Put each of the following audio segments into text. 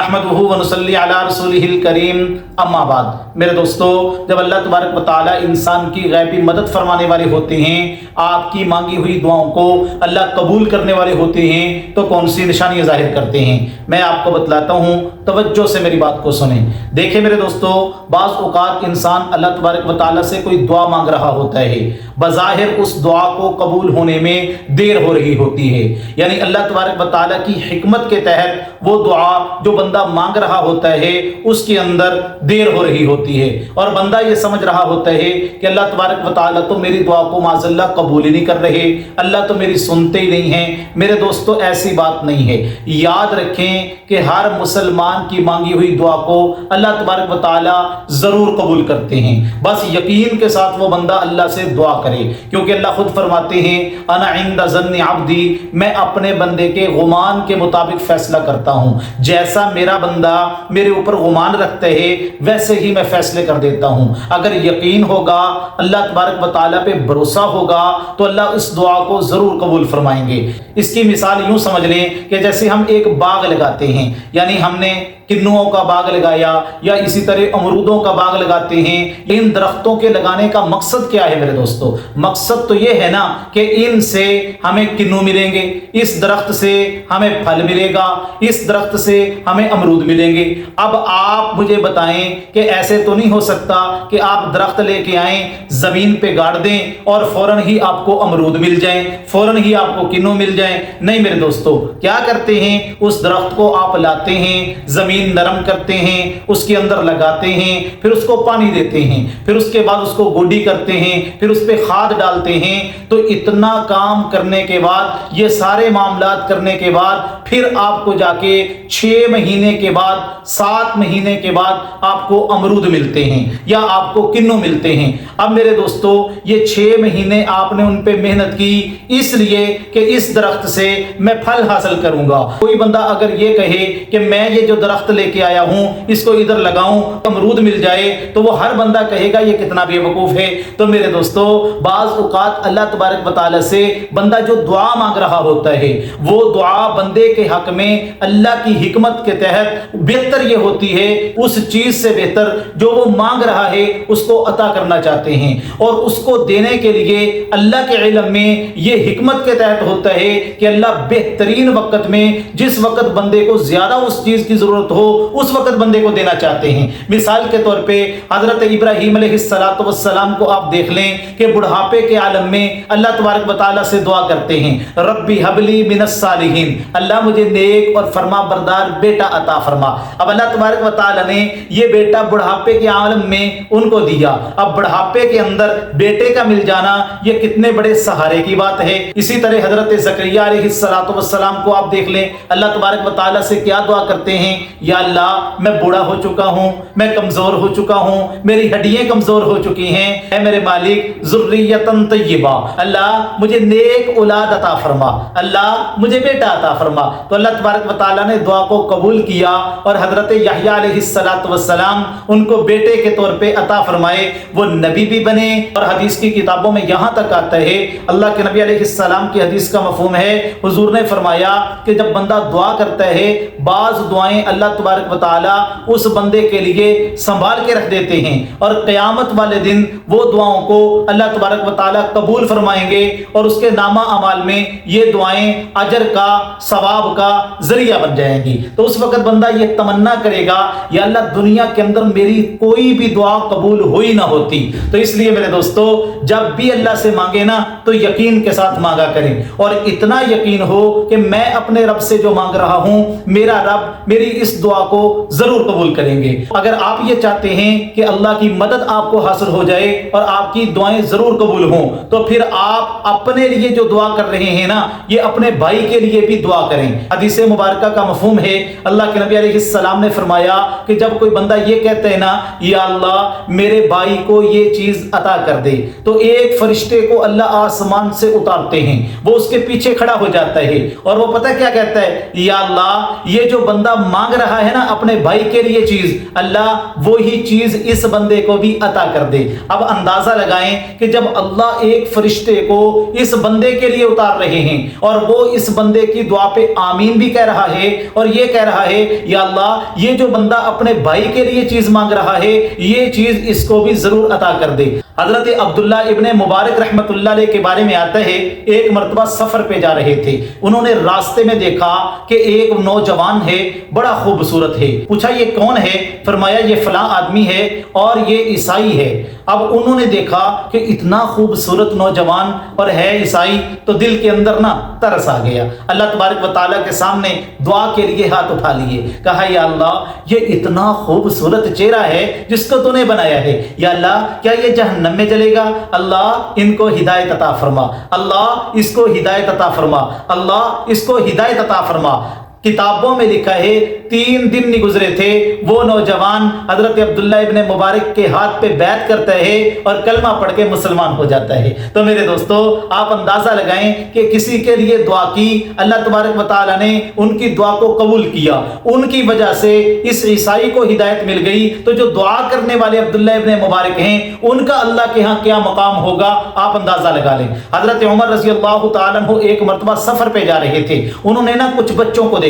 نحمدہ ونصلی علی رسولہ الکریم اما بعد۔ میرے دوستو، جب اللہ تبارک و تعالیٰ انسان کی غیبی مدد فرمانے والے ہوتے ہیں، آپ کی مانگی ہوئی دعاؤں کو اللہ قبول کرنے والے ہوتے ہیں، تو کون سی نشانیاں ظاہر کرتے ہیں میں آپ کو بتلاتا ہوں، توجہ سے میری بات کو سنیں۔ دیکھیں میرے دوستو، بعض اوقات انسان اللہ تبارک و تعالیٰ سے کوئی دعا مانگ رہا ہوتا ہے، بظاہر اس دعا کو قبول ہونے میں دیر ہو رہی ہوتی ہے، یعنی اللہ تبارک و تعالیٰ کی حکمت کے تحت وہ دعا جو بندہ مانگ رہا ہوتا ہے اس کے اندر دیر ہو رہی ہوتی ہے، اور بندہ یہ سمجھ رہا ہوتا ہے کہ اللہ تبارک و تعالیٰ تو میری دعا کو معاذ اللہ قبول ہی نہیں کر رہے، اللہ تو میری سنتے ہی نہیں ہیں۔ میرے دوستو، ایسی بات نہیں ہے۔ یاد رکھیں کہ ہر مسلمان کی مانگی ہوئی دعا کو اللہ تبارک و تعالیٰ ضرور قبول کرتے ہیں، بس یقین کے ساتھ وہ بندہ اللہ سے دعا کرے، کیونکہ اللہ خود فرماتے ہیں انا عند ظن عبدی، میں اپنے بندے کے گمان کے مطابق فیصلہ کرتا ہوں، جیسا میرا بندہ میرے اوپر گمان رکھتا ہے ویسے ہی میں فیصلے کر دیتا ہوں۔ اگر یقین ہوگا، اللہ تبارک و تعالیٰ پہ بھروسہ ہوگا، تو اللہ اس دعا کو ضرور قبول فرمائیں گے۔ اس کی مثال یوں سمجھ لیں کہ جیسے ہم ایک باغ لگاتے ہیں، یعنی ہم نے کنوں کا باغ لگایا یا اسی طرح امرودوں کا باغ لگاتے ہیں، ان درختوں کے لگانے کا مقصد کیا ہے میرے دوستو؟ مقصد تو یہ ہے نا کہ ان سے ہمیں کنوں ملیں گے، اس درخت سے ہمیں پھل ملے گا، اس درخت سے ہمیں امرود ملیں گے۔ اب آپ مجھے بتائیں کہ ایسے تو نہیں ہو سکتا کہ آپ درخت لے کے آئیں، زمین پہ گاڑ دیں اور فوراً ہی آپ کو امرود مل جائیں، فوراً ہی آپ کو کنوں مل جائیں۔ نہیں میرے دوستو، کیا کرتے ہیں؟ اس درخت کو آپ لاتے ہیں، زمین نرم کرتے ہیں، اس کے اندر لگاتے ہیں، پھر اس کو پانی دیتے ہیں، پھر اس کے بعد اس کو گوڈی کرتے ہیں، پھر اس پہ کھاد ڈالتے ہیں۔ تو اتنا کام کرنے کے بعد، یہ سارے معاملات کرنے کے بعد، پھر آپ کو جا کے 6 مہینے کے بعد، 7 مہینے کے بعد آپ کو امرود ملتے ہیں یا آپ کو کنوں ملتے ہیں۔ اب میرے دوستو، یہ 6 مہینے آپ نے ان پہ محنت کی اس لیے کہ اس درخت سے میں پھل حاصل کروں گا۔ کوئی بندہ اگر یہ کہے کہ میں یہ جو درخت لے کے آیا ہوں اس کو ادھر لگاؤں امرود مل جائے، تو وہ ہر بندہ کہے گا یہ کتنا بے وقوف ہے۔ تو میرے دوستو، بعض اوقات اللہ تبارک و تعالیٰ سے بندہ جو دعا مانگ رہا ہوتا ہے، وہ دعا بندے کے حق میں اللہ کی حکمت کے تحت بہتر یہ ہوتی ہے، اس چیز سے بہتر جو وہ مانگ رہا ہے اس کو عطا کرنا چاہتے ہیں، اور اس کو دینے کے لیے اللہ کے علم میں یہ حکمت کے تحت ہوتا ہے کہ اللہ بہترین وقت میں، جس وقت بندے کو زیادہ اس چیز کی ضرورت ہو اس وقت بندے کو دینا چاہتے ہیں۔ مثال کے طور پہ حضرت ابراہیم علیہ السلام کو آپ دیکھ لیں کہ بڑھاپے کے عالم میں اللہ تبارک و تعالیٰ سے دعا کرتے ہیں، ربی حبلی من الصالحین، اللہ مجھے نیک اور فرما بردار بیٹا عطا فرما۔ اب اللہ تبارک و تعالیٰ نے یہ بیٹا بڑھاپے کے عالم میں ان کو دیا۔ اب بڑھاپے کے اندر بیٹے کا مل جانا یہ کتنے بڑے سہارے کی بات ہے۔ اسی طرح حضرت زکریا علیہ السلام کو آپ دیکھ لیں، اللہ تبارک و تعالیٰ سے کیا دعا کرتے ہیں؟ یا اللہ، میں بوڑھا ہو چکا ہوں، میں کمزور ہو چکا ہوں، میری ہڈیاں کمزور ہو چکی ہیں، اے میرے مالک ذریۃ طیبہ، اللہ مجھے نیک اولاد عطا فرما، اللہ مجھے بیٹا عطا فرما۔ تو اللہ تبارک و تعالیٰ نے دعا کو قبول کیا اور حضرت یحییٰ علیہ السلام ان کو بیٹے کے طور پہ عطا فرمائے، وہ نبی بھی بنے۔ اور حدیث کی کتابوں میں یہاں تک آتا ہے، اللہ کے نبی علیہ السلام کی حدیث کا مفہوم ہے، حضور نے فرمایا کہ جب بندہ دعا کرتا ہے، بعض دعائیں اللہ تبارک و تعالیٰ اس بندے کے لیے سنبھال کے رکھ دیتے ہیں، اور قیامت والے دن وہ دعاؤں کو اللہ تبارک و تعالیٰ قبول فرمائیں گے، اور اس کے نامہ اعمال میں یہ دعائیں اجر کا، ثواب کا ذریعہ بن جائیں گی۔ تو اس وقت بندہ یہ تمنا کرے گا، یا اللہ دنیا کے اندر میری کوئی بھی دعا قبول ہوئی نہ ہوتی۔ تو اس لیے میرے دوستو، جب بھی اللہ سے مانگے نا تو یقین کے ساتھ مانگا کریں، اور اتنا یقین ہو کہ میں اپنے رب سے جو مانگ رہا ہوں، میرا رب میری اس دعا کو ضرور قبول کریں گے۔ اگر آپ یہ چاہتے ہیں کہ اللہ کی مدد آپ کو حاصل ہو جائے اور آپ کی دعائیں ضرور قبول ہوں، تو پھر آپ اپنے لیے جو دعا کر رہے ہیں نا، یہ اپنے بھائی کے لیے بھی دعا کریں۔ حدیث مبارکہ کا مفہوم ہے، اللہ کے نبی علیہ السلام نے فرمایا کہ جب کوئی بندہ یہ کہتا ہے نا، یا اللہ میرے بھائی کو یہ چیز عطا کر دے، تو ایک فرشتے کو اللہ آسمان سے اتارتے ہیں، وہ اس کے پیچھے کھڑا ہو جاتا ہے، اور وہ پتہ کیا کہتا ہے؟ یا اللہ یہ جو بندہ مانگ رہا ہے نا اپنے بھائی کے لیے چیز، اللہ وہی چیز اس بندے کو بھی عطا کر دے۔ اب اندازہ لگائیں کہ جب اللہ ایک فرشتے کو اس بندے کے لیے اتار رہے ہیں، اور وہ اس بندے کی دعا پہ آمین بھی کہہ رہا ہے، اور یہ کہہ رہا ہے یا اللہ یہ جو بندہ اپنے بھائی کے لیے چیز مانگ رہا ہے یہ چیز اس کو بھی ضرور عطا کر دے۔ حضرت عبداللہ ابن مبارک رحمت اللہ علیہ کے بارے میں آتا ہے، ایک مرتبہ سفر پہ جا رہے تھے، انہوں نے راستے میں دیکھا کہ ایک نوجوان ہے، بڑا خوبصورت ہے۔ پوچھا یہ کون ہے؟ فرمایا یہ فلاں آدمی ہے اور یہ عیسائی ہے۔ اب انہوں نے دیکھا کہ اتنا خوبصورت نوجوان اور ہے عیسائی، تو دل کے اندر نا ترس آ گیا۔ اللہ تبارک و تعالیٰ کے سامنے دعا کے لیے ہاتھ اٹھا لیے، کہا یا اللہ یہ اتنا خوبصورت چہرہ ہے جس کو تو نے بنایا ہے، یا اللہ کیا یہ جہنم میں جلے گا؟ اللہ ان کو ہدایت عطا فرما، اللہ اس کو ہدایت عطا فرما، اللہ اس کو ہدایت عطا فرما۔ کتابوں میں لکھا ہے 3 دن نہیں گزرے تھے وہ نوجوان حضرت عبداللہ ابن مبارک کے ہاتھ پہ بیعت کرتا ہے اور کلمہ پڑھ کے مسلمان ہو جاتا ہے۔ تو میرے دوستو آپ اندازہ لگائیں کہ کسی کے لیے دعا کی، اللہ تبارک و تعالیٰ نے ان کی دعا کو قبول کیا، ان کی وجہ سے اس عیسائی کو ہدایت مل گئی، تو جو دعا کرنے والے عبداللہ ابن مبارک ہیں ان کا اللہ کے ہاں کیا مقام ہوگا آپ اندازہ لگا لیں۔ حضرت عمر رضی اللہ تعالیٰ عنہ ایک مرتبہ سفر پہ جا رہے تھے، انہوں نے نا کچھ بچوں کو دیکھا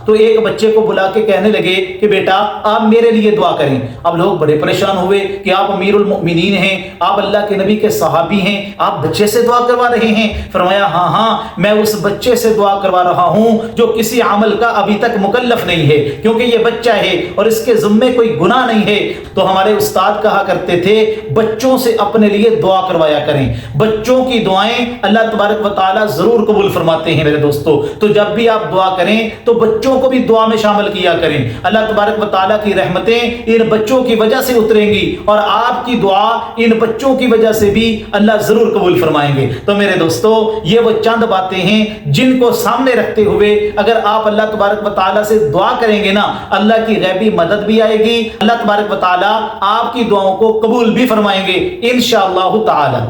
تو ایک بچے کو بلا کے کہنے لگے کہ بیٹا آپ میرے لیے دعا کریں۔ اب لوگ بڑے پریشان ہوئے کہ آپ امیر المؤمنین ہیں، آپ اللہ کے نبی کے صحابی ہیں، آپ بچے سے دعا کروا رہے ہیں؟ فرمایا ہاں میں اس بچے سے دعا کروا رہا ہوں جو کسی عمل کا ابھی تک مکلف نہیں ہے، کیونکہ یہ بچہ ہے اور اس کے ذمے کوئی گناہ نہیں ہے۔ تو ہمارے استاد کہا کرتے تھے بچوں سے اپنے لیے دعا کروایا کریں، بچوں کی دعائیں اللہ تبارک و تعالیٰ ضرور قبول فرماتے ہیں۔ میرے دوستو تو جب بھی آپ دعا کریں تو بچوں کو بھی دعا میں شامل کیا کریں، اللہ تبارک و تعالیٰ کی رحمتیں ان بچوں کی وجہ سے اتریں گی اور آپ کی دعا ان بچوں کی وجہ سے بھی اللہ ضرور قبول فرمائیں گے۔ تو میرے دوستو یہ وہ چند باتیں ہیں جن کو سامنے رکھتے ہوئے اگر آپ اللہ تبارک و تعالیٰ سے دعا کریں گے نا اللہ کی غیبی مدد بھی آئے گی، اللہ تبارک و تعالیٰ آپ کی دعاؤں کو قبول بھی فرمائیں گے انشاءاللہ تعالی۔